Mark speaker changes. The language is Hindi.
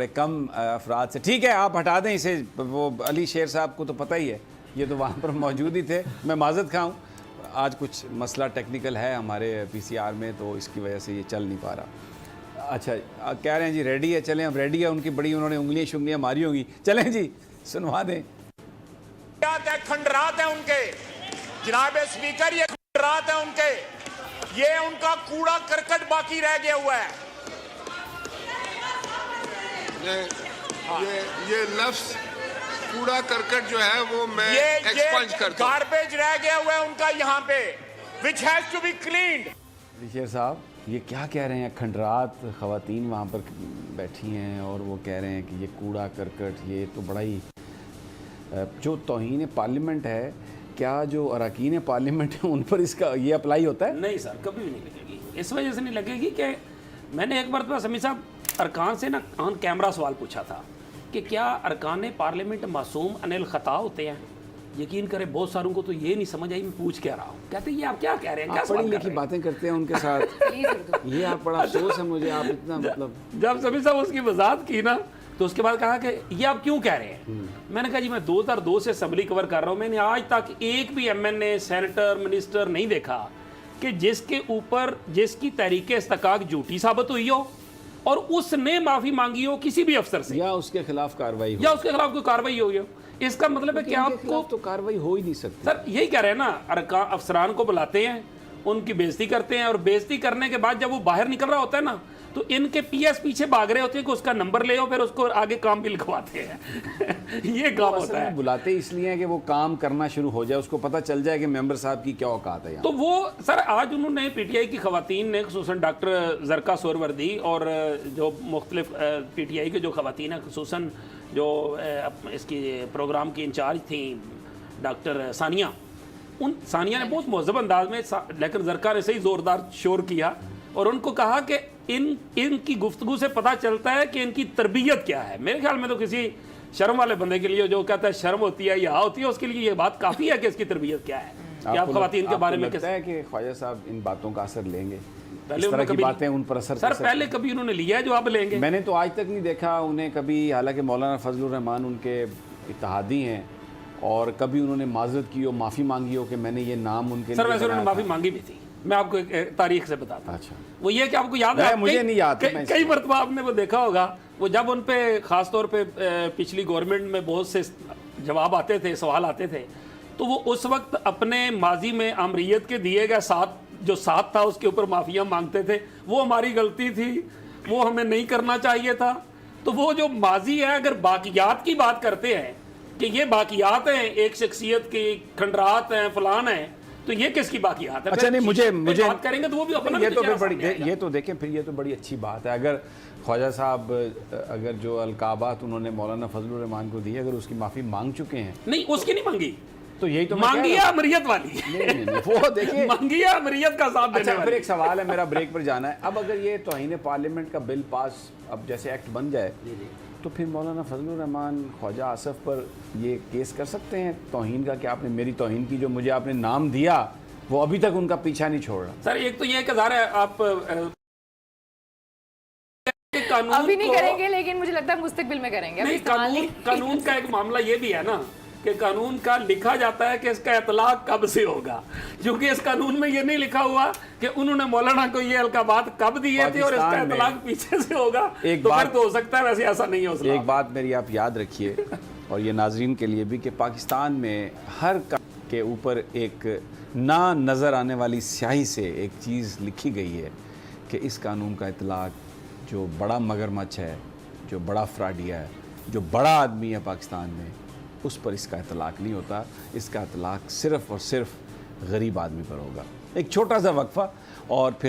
Speaker 1: कम अफराद से। ठीक है, आप हटा दें इसे। वो अली शेर साहब को तो पता ही है, ये तो वहाँ पर मौजूद ही थे। मैं माजरत खाऊँ, आज कुछ मसला टेक्निकल है हमारे पीसीआर में, तो इसकी वजह से ये चल नहीं पा रहा। अच्छा, कह रहे हैं जी रेडी है, चलें। अब रेडी है उनकी बड़ी, उन्होंने उंगलियाँ शुंगलियाँ मारी होंगी। चलें जी, सुनवा दें।
Speaker 2: खंडरात है उनके, जनाब स्पीकर, ये खंडरात है उनके, ये उनका कूड़ा करकट बाकी रह गया हुआ है।
Speaker 3: ये लफ्ज कूड़ा करकट जो है वो मैं एक्सपंज करता हूं।
Speaker 2: गार्बेज रह गया हुआ है उनका यहाँ पे, which has to be cleaned।
Speaker 1: शेर साहब, ये क्या कह रहे हैं? खंडरात ख़वातीन वहाँ पर बैठी हैं और वो कह रहे हैं कि ये कूड़ा करकट, ये तो बड़ा ही जो तौहीन पार्लियामेंट है। क्या जो अरकान पार्लियामेंट है उन पर इसका ये अप्लाई होता है?
Speaker 4: नहीं सर, कभी भी नहीं लगेगी। इस वजह से नहीं लगेगी कि मैंने एक बार समीर साहब अरकान से ना ऑन कैमरा सवाल पूछा था कि क्या अरकान पार्लियामेंट मासूम अनिल ख़ता होते हैं। यकीन करें बहुत सारों को तो ये नहीं समझ आई मैं पूछ क्या रहा हूँ। कहते ये आप क्या कह रहे हैं, क्या
Speaker 1: पढ़ी लिखी बातें करते हैं उनके साथ। ये आप बड़ा अफसोस है मुझे, आप इतना मतलब।
Speaker 4: जब समीर साहब उसकी वजाहत की ना, तो उसके बाद कहा कि ये आप क्यों कह रहे हैं। मैंने कहा जी मैं 2002 से असम्बली कवर कर रहा हूँ, मैंने आज तक एक भी एमएनए, सेनेटर, मिनिस्टर नहीं देखा कि जिसके ऊपर जिसकी तहरीक इस्तकाक झूठी साबित हुई हो और उसने माफ़ी मांगी हो किसी भी अफसर से,
Speaker 1: या उसके खिलाफ कार्रवाई हो,
Speaker 4: या उसके खिलाफ कोई कार्रवाई हुई हो। इसका मतलब है कि आपको
Speaker 1: तो कार्रवाई हो ही नहीं सकती।
Speaker 4: सर यही कह रहे हैं ना, अफसरान को बुलाते हैं, उनकी बेइज्जती करते हैं, और बेइज्जती करने के बाद जब वो बाहर निकल रहा होता है ना, तो इनके पीएस पीछे भाग रहे होते हैं कि उसका नंबर ले आओ, फिर उसको आगे काम भी लिखवाते हैं। ये काम होता है।
Speaker 1: बुलाते इसलिए हैं कि वो काम करना शुरू हो जाए, उसको पता चल जाए कि मेंबर साहब की क्या औकात है।
Speaker 4: तो वो सर आज उन्होंने पीटीआई की खवातीन ने, खुसूसन डॉक्टर जरका सोरवर्दी और जो मुख्तलिफ पीटीआई के जो खवातीन हैं, खुसूसन जो इसकी प्रोग्राम की इंचार्ज थी डॉक्टर सानिया, उन सानिया ने बहुत मुहज़्ज़ब अंदाज में, लेकिन जरका ने सही ज़ोरदार शोर किया और उनको कहा कि इनकी गुफ्तगू से पता चलता है कि इनकी तरबियत क्या है। मेरे ख्याल में तो किसी शर्म वाले बंदे के लिए जो कहता है शर्म होती है या होती है, उसके लिए ये बात काफ़ी है कि इसकी तरबियत क्या है। कि आप खवातीन के बारे में
Speaker 1: लगता है कि ख्वाजा साहब इन बातों का असर लेंगे?
Speaker 4: पहले
Speaker 1: इस तरह की बातें उन पर असर
Speaker 4: सर पहले कभी उन्होंने लिया है जो अब लेंगे?
Speaker 1: मैंने तो आज तक नहीं देखा उन्हें कभी। हालांकि मौलाना फजलुर रहमान उनके इत्तेहादी हैं और कभी उन्होंने माजरत की हो, माफ़ी मांगी हो कि मैंने ये नाम उनके
Speaker 4: सर वैसे उन्होंने माफ़ी मांगी भी थी, मैं आपको एक तारीख से बताता हूँ।
Speaker 1: अच्छा,
Speaker 4: वो ये कि आपको याद है,
Speaker 1: मुझे नहीं याद,
Speaker 4: कई मरतबा आपने वो देखा होगा, वो जब उन पे ख़ास तौर पे पिछली गवर्नमेंट में बहुत से जवाब आते थे, सवाल आते थे, तो वो उस वक्त अपने माजी में आमरीत के दिए गए साथ था उसके ऊपर माफिया मांगते थे। वो हमारी गलती थी, वो हमें नहीं करना चाहिए था। तो वो जो माजी है, अगर बाकियात की बात करते हैं कि ये बाकियात हैं, एक शख्सियत की खंडरात हैं, फलान हैं, तो ये किसकी बाकियात है?
Speaker 1: अच्छा नहीं, मुझे
Speaker 4: बात करेंगे तो वो भी अपना
Speaker 1: ये तो फिर बड़ी, ये तो देखें, फिर ये तो बड़ी अच्छी बात है। अगर ख्वाजा साहब अगर जो अलकाबात उन्होंने मौलाना फजलुर रहमान को दी, अगर उसकी माफ़ी मांग चुके हैं।
Speaker 4: नहीं, उसकी नहीं मांगी,
Speaker 1: तो यही तो
Speaker 4: मांगी है अमरियत वाली।
Speaker 1: नहीं, वो देखिए
Speaker 4: मांगी है अमरियत का साथ देने
Speaker 1: अच्छा, फिर एक सवाल है, मेरा ब्रेक पर जाना है। अब अगर ये तौहीन पार्लियामेंट का बिल पास अब जैसे एक्ट बन जाए, तो फिर मौलाना फजलुर रहमान ख्वाजा आसफ पर ये केस कर सकते हैं तौहीन का कि आपने मेरी तौहीन की, जो मुझे आपने नाम दिया वो अभी तक उनका पीछा नहीं छोड़ रहा।
Speaker 4: सर एक तो ये कि ज़ाहिर है आप कानून
Speaker 5: अभी नहीं करेंगे, लेकिन मुझे लगता है मुस्तकबिल में करेंगे।
Speaker 4: नहीं, कानून का एक मामला ये भी है ना कि कानून का लिखा जाता है कि इसका इतलाक कब से होगा, क्योंकि इस कानून में ये नहीं लिखा हुआ कि उन्होंने मौलाना को ये अलकाबात कब दिए थे और इसका इतलाक पीछे से होगा।
Speaker 1: एक
Speaker 4: तो
Speaker 1: बात
Speaker 4: फिर तो हो सकता है, वैसे ऐसा नहीं हो सकता।
Speaker 1: एक बात मेरी आप याद रखिए, और ये नाजरीन के लिए भी, कि पाकिस्तान में हर के ऊपर एक ना नज़र आने वाली स्याही से एक चीज़ लिखी गई है कि इस कानून का इतलाक जो बड़ा मगरमच्छ है, जो बड़ा फ्राडिया है, जो बड़ा आदमी है पाकिस्तान में, उस पर इसका इतलाक नहीं होता। इसका इतलाक सिर्फ़ और सिर्फ गरीब आदमी पर होगा। एक छोटा सा वक्फा और फिर